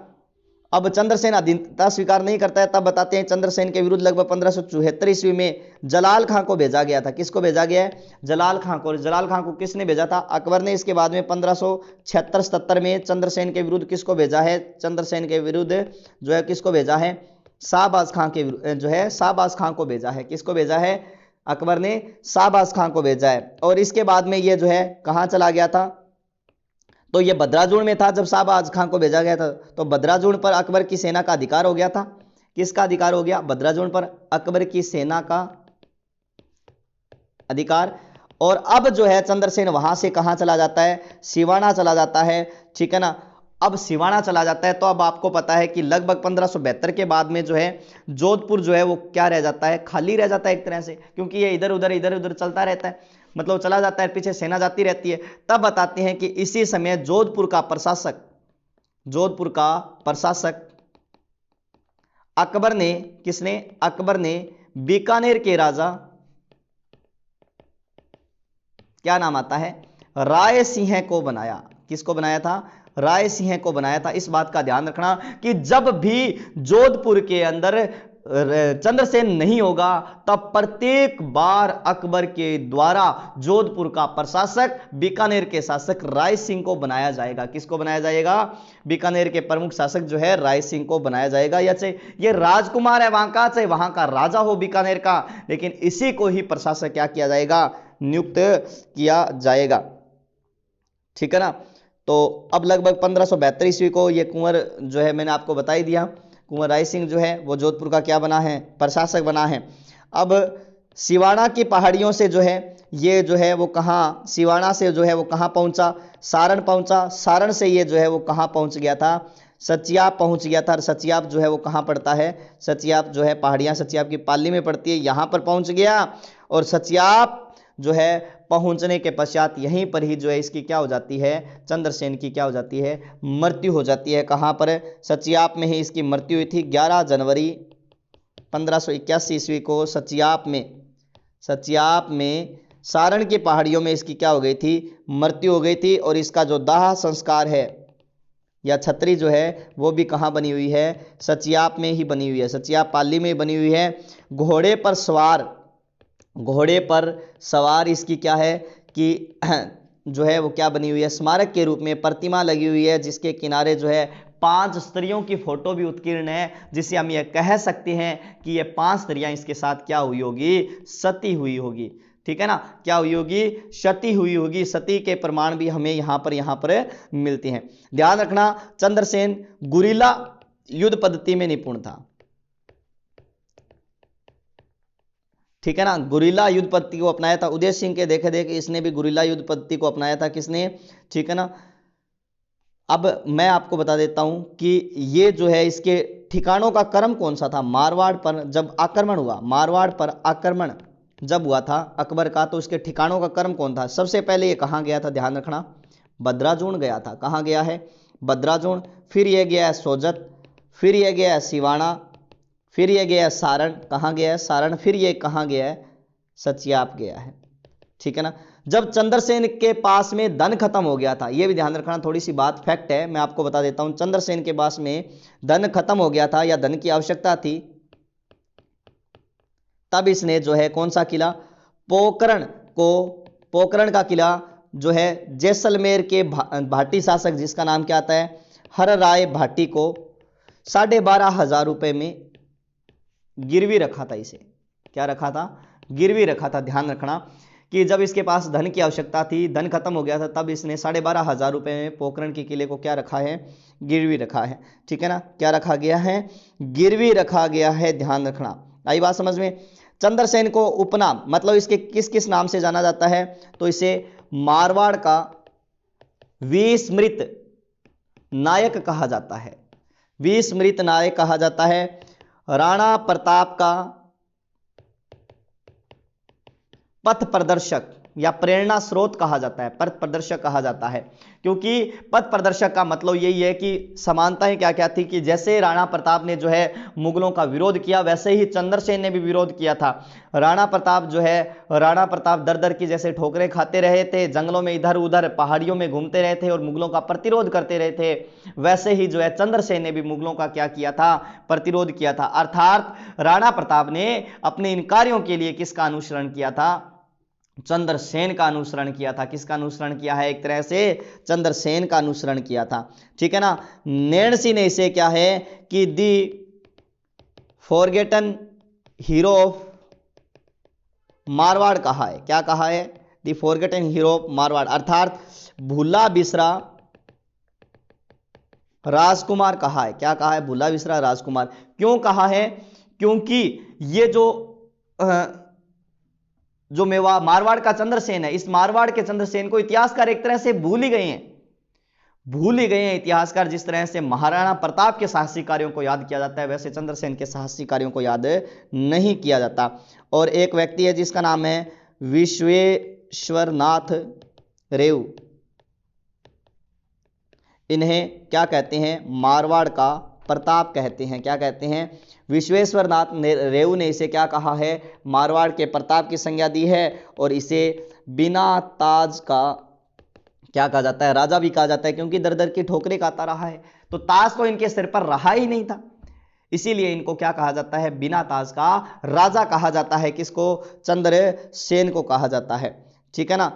अब चंद्रसेन अधीनता स्वीकार नहीं करता है, तब बताते हैं चंद्रसेन के विरुद्ध लगभग 1574 ईस्वी में जलाल खां को भेजा गया था। किसको भेजा गया है, जलाल खां को। जलाल खां को किसने भेजा था, अकबर ने। इसके बाद में 1576-77 में चंद्रसेन के विरुद्ध किसको भेजा है, चंद्रसेन के विरुद्ध जो है किसको भेजा है, शाहबाज खां के जो है शाहबाज खां को भेजा है। किसको भेजा है, अकबर ने शाहबाज खां को भेजा है। और इसके बाद में ये जो है कहां चला गया था, तो ये बदराजूण में था जब शाहबाज खां को भेजा गया था। तो बदराजूण पर अकबर की सेना का अधिकार हो गया था। किसका अधिकार हो गया, बदराजूण पर अकबर की सेना का अधिकार। और अब जो है चंद्रसेन वहां से कहां चला जाता है, सिवाना चला जाता है, ठीक है ना। अब सिवाना चला जाता है तो अब आपको पता है कि लगभग 1572 के बाद में जो है जोधपुर जो है वो क्या रह जाता है, खाली रह जाता है एक तरह से, क्योंकि ये इधर उधर चलता रहता है, मतलब चला जाता है, पीछे सेना जाती रहती है। तब बताते हैं कि इसी समय जोधपुर का प्रशासक अकबर ने, किसने, अकबर ने बीकानेर के राजा, क्या नाम आता है, राय सिंह को बनाया। किसको बनाया था, राय सिंह को बनाया था। इस बात का ध्यान रखना कि जब भी जोधपुर के अंदर चंद्रसेन नहीं होगा तब प्रत्येक बार अकबर के द्वारा जोधपुर का प्रशासक बीकानेर के शासक राय सिंह को बनाया जाएगा। किसको बनाया जाएगा, बीकानेर के प्रमुख शासक जो है राय सिंह को बनाया जाएगा। या चाहे ये राजकुमार है वहां का, चाहे वहां का राजा हो बीकानेर का, लेकिन इसी को ही प्रशासक क्या किया जाएगा, नियुक्त किया जाएगा, ठीक है ना। तो अब लगभग 1572 ईस्वी को ये कुंवर जो है मैंने आपको बता ही दिया, कुंवर राय सिंह जो है वो जोधपुर का क्या बना है, प्रशासक बना है। अब सिवाना की पहाड़ियों से जो है ये जो है वो कहाँ, सिवाना से जो है वो कहाँ पहुंचा, सारण पहुंचा। सारण से ये जो है वो कहाँ पहुंच गया था, सचियाप पहुंच गया था। सचियाप जो है वो कहाँ पड़ता है, सचियाप जो है पहाड़ियाँ सचियाप की पाली में पड़ती है, यहाँ पर पहुंच गया। और सचियाप जो है पहुंचने के पश्चात यहीं पर ही जो है इसकी क्या हो जाती है, चंद्रसेन की क्या हो जाती है, मृत्यु हो जाती है। कहां पर, सचियाप में ही इसकी मृत्यु हुई थी 11 जनवरी 1581 ईस्वी को। सचियाप में सारण की पहाड़ियों में इसकी क्या हो गई थी, मृत्यु हो गई थी। और इसका जो दाह संस्कार है या छतरी जो है वो भी कहाँ बनी हुई है, सचियाप में ही बनी हुई है, सचियाप पाली में बनी हुई है। घोड़े पर सवार इसकी क्या है कि जो है वो क्या बनी हुई है, स्मारक के रूप में प्रतिमा लगी हुई है, जिसके किनारे जो है 5 स्त्रियों की फोटो भी उत्कीर्ण है, जिससे हम ये कह सकते हैं कि ये 5 स्त्रियां इसके साथ क्या हुई होगी, सती हुई होगी, ठीक है ना। क्या हुई होगी, सती हुई होगी। सती के प्रमाण भी हमें यहाँ पर मिलते हैं। ध्यान रखना, चंद्रसेन गुरिल्ला युद्ध पद्धति में निपुण था, ठीक है ना। गुरिल्ला युद्ध पद्धति को अपनाया था उदय सिंह के देखे देख इसने भी गुरिल्ला युद्ध पद्धति को अपनाया था। किसने, ठीक है ना। अब मैं आपको बता देता हूं कि ये जो है इसके ठिकानों का क्रम कौन सा था। मारवाड़ पर जब आक्रमण हुआ, मारवाड़ पर आक्रमण जब हुआ था अकबर का, तो इसके ठिकानों का क्रम कौन था। सबसे पहले ये कहां गया था, ध्यान रखना, बदराजूण गया था। कहां गया है, बदराजूण। फिर ये गया है सोजत, फिर ये गया है सिवाना, फिर ये गया है सारण। कहाँ गया है, सारण। फिर ये कहाँ गया है, सचियाप गया है, ठीक है ना। जब चंद्रसेन के पास में धन खत्म हो गया था, ये भी ध्यान रखना, थोड़ी सी बात फैक्ट है, मैं आपको बता देता हूं। चंद्रसेन के पास में धन खत्म हो गया था या धन की आवश्यकता थी, तब इसने जो है कौन सा किला, पोखरण का किला जो है जैसलमेर के भाटी शासक जिसका नाम क्या आता है, हर राय भाटी को 12,500 रुपए में गिरवी रखा था। इसे क्या रखा था, गिरवी रखा था। ध्यान रखना कि जब इसके पास धन की आवश्यकता थी, धन खत्म हो गया था, तब इसने 12,500 रुपए में पोखरण के किले को क्या रखा है, गिरवी रखा है। ठीक है ना, क्या रखा गया है, गिरवी रखा गया है। ध्यान रखना, आई बात समझ में। चंद्रसेन को उपनाम मतलब इसके किस किस नाम से जाना जाता है, तो इसे मारवाड़ का विस्मृत नायक कहा जाता है, विस्मृत नायक कहा जाता है। राणा प्रताप का पथ प्रदर्शक या प्रेरणा स्रोत कहा जाता है, पथ प्रदर्शक कहा जाता है, क्योंकि पथ प्रदर्शक का मतलब यही है कि समानताएं क्या क्या थी कि जैसे राणा प्रताप ने जो है मुगलों का विरोध किया, वैसे ही चंद्रसेन ने भी विरोध किया था। राणा प्रताप दर दर की जैसे ठोकरें खाते रहे थे, जंगलों में इधर उधर पहाड़ियों में घूमते रहे थे और मुगलों का प्रतिरोध करते रहे थे, वैसे ही जो है चंद्रसेन ने भी मुगलों का क्या किया था, प्रतिरोध किया था। अर्थात राणा प्रताप ने अपने इन कार्यों के लिए किसका अनुसरण किया था, चंद्रसेन का अनुसरण किया था। किसका अनुसरण किया है, एक तरह से चंद्रसेन का अनुसरण किया था। ठीक है ना। नैणसी ने इसे क्या है कि दी फॉरगेटन हीरो ऑफ मारवाड़ कहा है। क्या कहा है, दी फॉरगेटन हीरो ऑफ मारवाड़, अर्थात भूला बिसरा राजकुमार कहा है। क्या कहा है, भूला बिसरा राजकुमार। क्यों कहा है, क्योंकि ये जो मेवा मारवाड़ का चंद्रसेन है, इस मारवाड़ के चंद्रसेन को इतिहासकार एक तरह से भूल ही गए हैं इतिहासकार। जिस तरह से महाराणा प्रताप के साहसी कार्यों को याद किया जाता है, वैसे चंद्रसेन के साहसी कार्यों को याद नहीं किया जाता। और एक व्यक्ति है जिसका नाम है विश्वेश्वरनाथ रेऊ, इन्हें क्या कहते हैं, मारवाड़ का प्रताप कहते हैं। क्या कहते हैं, विश्वेश्वरनाथ रेऊ ने इसे क्या कहा है, मारवाड़ के प्रताप की संज्ञा दी है। और इसे बिना ताज का क्या कहा जाता है, राजा भी कहा जाता है, क्योंकि दर दर की ठोकरें खाता रहा है, तो ताज तो इनके सिर पर रहा ही नहीं था, इसीलिए इनको क्या कहा जाता है, बिना ताज का राजा कहा जाता है। किसको, चंद्रसेन को कहा जाता है। ठीक है ना।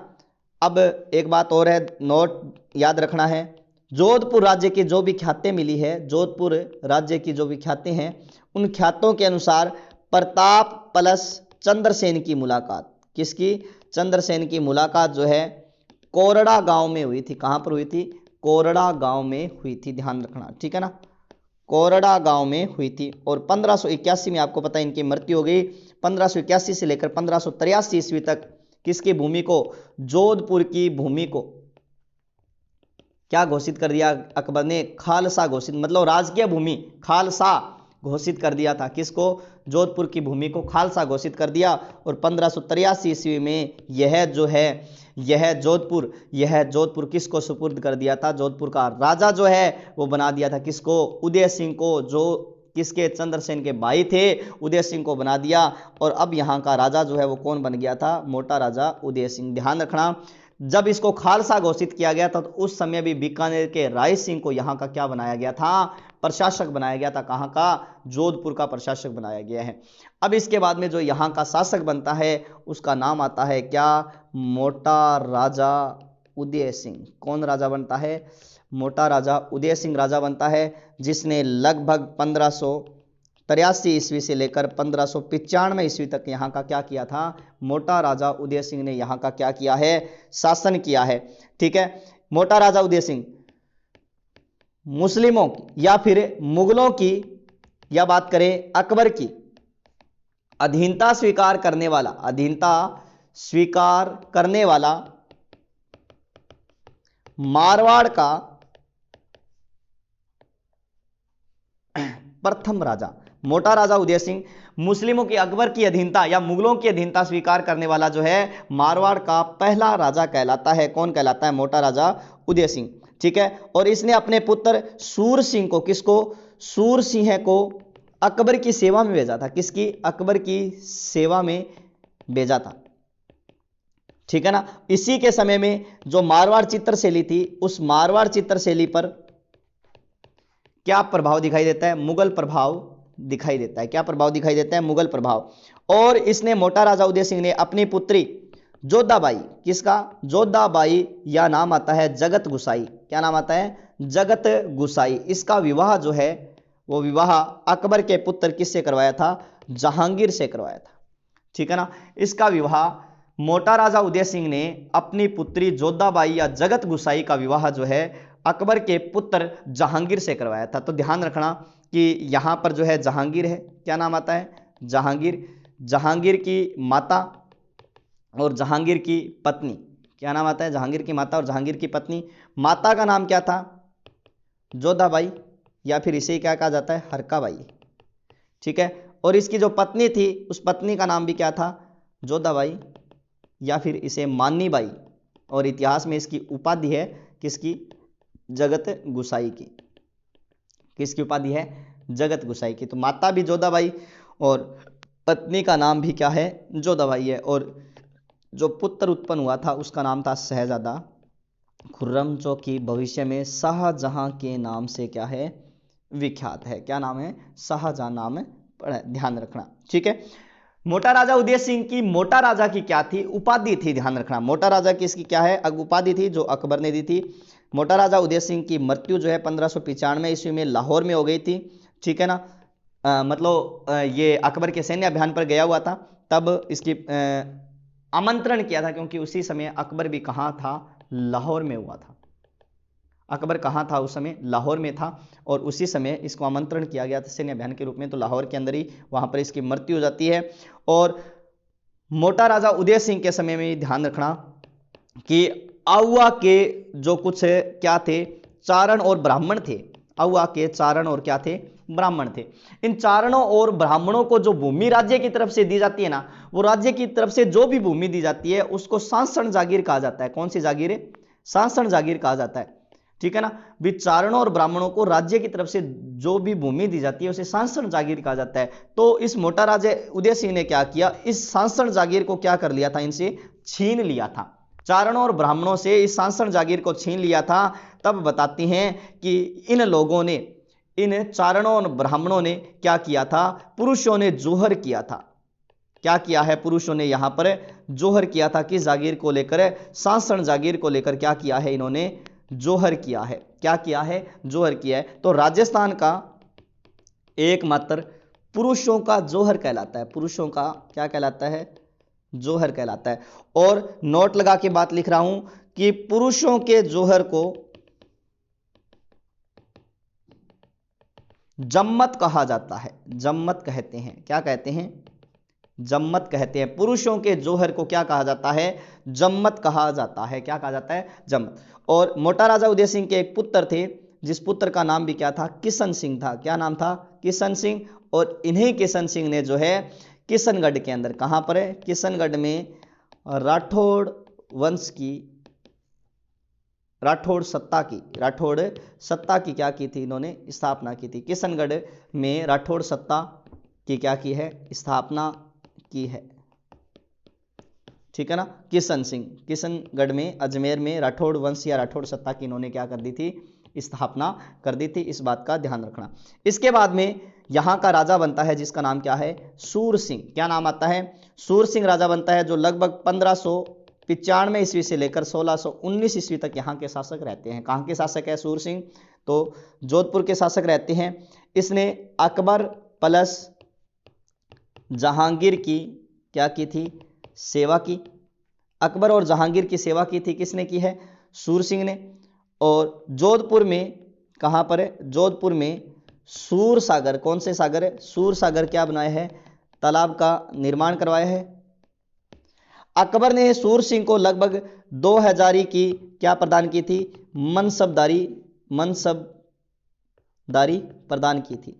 अब एक बात और है, नोट याद रखना है, जोधपुर राज्य की जो भी ख्यातें मिली है, जोधपुर राज्य की जो भी ख्यातें हैं, उन ख्यातों के अनुसार प्रताप प्लस चंद्रसेन की मुलाकात, किसकी, चंद्रसेन की मुलाकात जो है कोरड़ा गांव में हुई थी। कहां पर हुई थी, कोरड़ा गांव में हुई थी। ध्यान रखना, ठीक है ना, कोरड़ा गांव में हुई थी। और 1581 में आपको पता है इनकी मृत्यु हो गई। 1581 से लेकर 1583 ईस्वी तक किसकी भूमि को, जोधपुर की भूमि को क्या घोषित कर दिया अकबर ने, खालसा घोषित, मतलब राजकीय भूमि खालसा घोषित कर दिया था। किसको, जोधपुर की भूमि को खालसा घोषित कर दिया। और 1583 ईस्वी में यह जोधपुर किसको सुपुर्द कर दिया था, जोधपुर का राजा जो है वो बना दिया था किसको, उदय सिंह को, जो किसके, चंद्रसेन के भाई थे, उदय सिंह को बना दिया। और अब यहाँ का राजा जो है वो कौन बन गया था, मोटा राजा उदय सिंह। ध्यान रखना, जब इसको खालसा घोषित किया गया था तो उस समय भी बीकानेर के राय सिंह को यहाँ का क्या बनाया गया था, प्रशासक बनाया गया था। कहाँ का, जोधपुर का प्रशासक बनाया गया है। अब इसके बाद में जो यहाँ का शासक बनता है उसका नाम आता है क्या, मोटा राजा उदय सिंह। कौन राजा बनता है, मोटा राजा उदय सिंह राजा बनता है, जिसने लगभग 1583 ईस्वी से लेकर 1595 ईस्वी तक यहाँ का क्या किया था, मोटा राजा उदय सिंह ने यहाँ का क्या किया है, शासन किया है। ठीक है। मोटा राजा उदय सिंह मुस्लिमों या फिर मुगलों की, या बात करें अकबर की, अधीनता स्वीकार करने वाला मारवाड़ का प्रथम राजा। मोटा राजा उदय सिंह मुस्लिमों की, अकबर की अधीनता या मुगलों की अधीनता स्वीकार करने वाला जो है मारवाड़ का पहला राजा कहलाता है। कौन कहलाता है, मोटा राजा उदय सिंह। ठीक है। और इसने अपने पुत्र सूर सिंह को, किसको, सूर सिंह को अकबर की सेवा में भेजा था। किसकी, अकबर की सेवा में भेजा था। ठीक है ना। इसी के समय में जो मारवाड़ चित्रशैली थी, उस मारवाड़ चित्रशैली पर क्या प्रभाव दिखाई देता है, मुगल प्रभाव दिखाई देता है। क्या प्रभाव दिखाई देता है, मुगल प्रभाव। और इसने, मोटा राजा उदय सिंह ने अपनी पुत्री जोधाबाई, किसका? जोधाबाई, या नाम आता है जगत गुसाई। क्या नाम आता है? जगत गुसाई। इसका विवाह जो है वो विवाह अकबर के पुत्र किससे करवाया था? जहांगीर से करवाया था। ठीक है ना। इसका विवाह मोटा राजा उदय सिंह ने अपनी पुत्री जोधाबाई या जगत गुसाई का विवाह जो है अकबर के पुत्र जहांगीर से करवाया था। तो ध्यान रखना कि यहां पर जो है जहांगीर है, क्या नाम आता है? जहांगीर। जहांगीर की माता और जहांगीर की पत्नी, क्या नाम आता है? जहांगीर की माता और जहांगीर की पत्नी। माता का नाम क्या था? जोधाबाई, या फिर इसे क्या कहा जाता है? हरकाबाई। ठीक है। और इसकी जो पत्नी थी उस पत्नी का नाम भी क्या था? जोधाबाई, या फिर इसे मान्नीबाई। और इतिहास में इसकी उपाधि है किसकी? जगत गुसाई की। किसकी उपाधि है? जगत गुसाई की। तो माता भी जोधाबाई और पत्नी का नाम भी क्या है? जोधाबाई है। और जो पुत्र उत्पन्न हुआ था उसका नाम था शहजादा खुर्रम, जो कि भविष्य में शाहजहां के नाम से क्या है? विख्यात है। क्या नाम है? शाहजहां नाम है, ध्यान रखना। ठीक है। मोटा राजा उदय सिंह की मोटा राजा की क्या थी? उपाधि थी। ध्यान रखना, मोटा राजा की इसकी क्या है? उपाधि थी जो अकबर ने दी थी। मोटा राजा उदय सिंह की मृत्यु जो है 1595 ईस्वी में लाहौर में हो गई थी। ठीक है ना। मतलब ये अकबर के सैन्य अभियान पर गया हुआ था, तब इसकी आमंत्रण किया था, क्योंकि उसी समय अकबर भी कहाँ था? लाहौर में हुआ था। अकबर कहाँ था उस समय? लाहौर में था। और उसी समय इसको आमंत्रण किया गया था सैन्य अभियान के रूप में, तो लाहौर के अंदर ही वहां पर इसकी मृत्यु हो जाती है। और मोटा राजा उदय सिंह के समय में ध्यान रखना कि आउवा के जो कुछ क्या थे? चारण और ब्राह्मण थे। आउवा के चारण और क्या थे? ब्राह्मण थे। इन चारणों और ब्राह्मणों को जो भूमि राज्य की तरफ से दी जाती है ना, वो राज्य की तरफ से जो भी भूमि दी जाती है उसको सांसण जागीर कहा जाता है। कौन सी जागीर है? सांसण जागीर कहा जाता है। ठीक है ना। भी चारणों और ब्राह्मणों को राज्य की तरफ से जो भी भूमि दी जाती है उसे सांसण जागीर कहा जाता है। तो इस मोटा राजा उदय सिंह ने क्या किया? इस सांसण जागीर को क्या कर लिया था? इनसे छीन लिया था। चारणों और ब्राह्मणों से इस सांसण जागीर को छीन लिया था। तब बताती हैं कि इन लोगों ने, इन चारणों और ब्राह्मणों ने क्या किया था? पुरुषों ने जोहर किया था। क्या किया है? पुरुषों ने यहां पर जोहर किया था। किस जागीर को लेकर? सांसण जागीर को लेकर क्या किया है? इन्होंने जोहर किया है। क्या किया है? जोहर किया है। तो राजस्थान का एकमात्र पुरुषों का जोहर कहलाता है। पुरुषों का क्या कहलाता है? जोहर कहलाता है। और नोट लगा के बात लिख रहा हूं कि पुरुषों के जोहर को जम्मत कहा जाता है। जम्मत कहते हैं। क्या कहते हैं? जम्मत कहते हैं। पुरुषों के जोहर को क्या कहा जाता है? जम्मत कहा जाता है। क्या कहा जाता है? जम्मत। और मोटा राजा उदय सिंह के एक पुत्र थे, जिस पुत्र का नाम भी क्या था? किशन सिंह था। क्या नाम था? किशन सिंह। और इन्हीं किशन सिंह ने जो है किशनगढ़ के अंदर, कहां पर है? किशनगढ़ में राठौड़ वंश की, राठौड़ सत्ता की क्या की थी? इन्होंने स्थापना की थी। किशनगढ़ में राठौड़ सत्ता की क्या की है? स्थापना की है। ठीक है ना। किशन सिंह किशनगढ़ में, अजमेर में राठौड़ वंश या राठौड़ सत्ता की इन्होंने क्या कर दी थी? स्थापना कर दी थी। इस बात का ध्यान रखना। इसके बाद में यहां का राजा बनता है जिसका नाम क्या है? सूर सिंह। क्या नाम आता है? सूर सिंह राजा बनता है, जो लगभग 1595 ईस्वी से लेकर 1619 ईस्वी तक यहाँ के शासक रहते हैं। कहाँ के शासक है सूर सिंह? तो जोधपुर के शासक रहते हैं। इसने अकबर प्लस जहांगीर की क्या की थी? सेवा की। अकबर और जहांगीर की सेवा की थी। किसने की है? सूर सिंह ने। और जोधपुर में, कहां पर है? जोधपुर में सूर सागर, कौन से सागर है? सूर सागर क्या बनाया है? तालाब का निर्माण करवाया है। अकबर ने सूर सिंह को लगभग 2000 की क्या प्रदान की थी? मनसबदारी प्रदान की थी।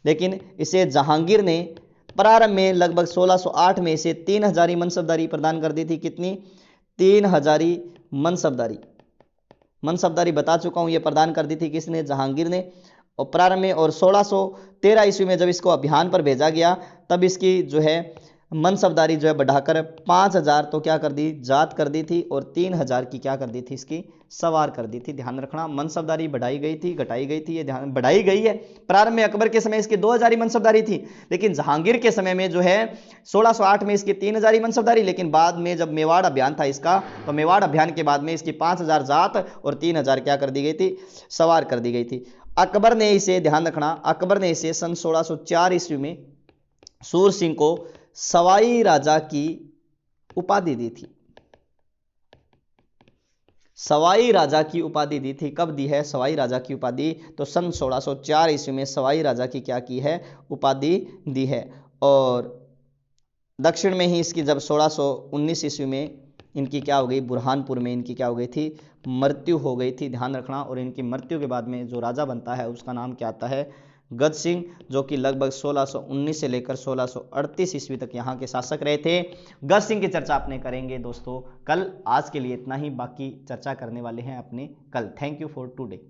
लेकिन इसे जहांगीर ने प्रारंभ में लगभग 1608 में इसे 3000 मनसबदारी प्रदान कर दी थी। कितनी? 3000 मनसबदारी बता चुका हूं, यह प्रदान कर दी थी किसने? जहांगीर ने। और प्रारंभ में, और 1613 ईस्वी में जब इसको अभियान पर भेजा गया तब इसकी जो है मनसबदारी जो है बढ़ाकर 5,000 तो क्या कर दी, जात कर दी थी, और 3,000 की क्या कर दी थी, इसकी सवार कर दी थी। ध्यान रखना, मनसबदारी बढ़ाई गई थी, घटाई गई थी, ये ध्यान, बढ़ाई गई है। प्रारंभ में अकबर के समय इसकी 2,000 ही मनसबदारी थी, लेकिन जहांगीर के समय में जो है 1608 में इसकी 3,000 ही मनसबदारी, लेकिन बाद में जब मेवाड़ अभियान था इसका, तो मेवाड़ अभियान के बाद में इसकी 5,000 जात और 3,000 क्या कर दी गई थी, सवार कर दी गई थी। अकबर ने इसे, ध्यान रखना, अकबर ने इसे सन 1604 ईस्वी में सूर सिंह को सवाई राजा की उपाधि दी थी। सवाई राजा की उपाधि दी थी। कब दी है सवाई राजा की उपाधि, तो सन 1604 ईस्वी में सवाई राजा की क्या की है, उपाधि दी है। और दक्षिण में ही इसकी जब 1619 ईस्वी में इनकी क्या हो गई, बुरहानपुर में इनकी क्या हो गई थी, मृत्यु हो गई थी। ध्यान रखना, और इनकी मृत्यु के बाद में जो राजा बनता है उसका नाम क्या आता है, गज सिंह, जो कि लगभग 1619 से लेकर 1638 ईस्वी तक यहाँ के शासक रहे थे। गज सिंह की चर्चा अपने करेंगे दोस्तों कल। आज के लिए इतना ही, बाकी चर्चा करने वाले हैं अपने कल। Thank you for today.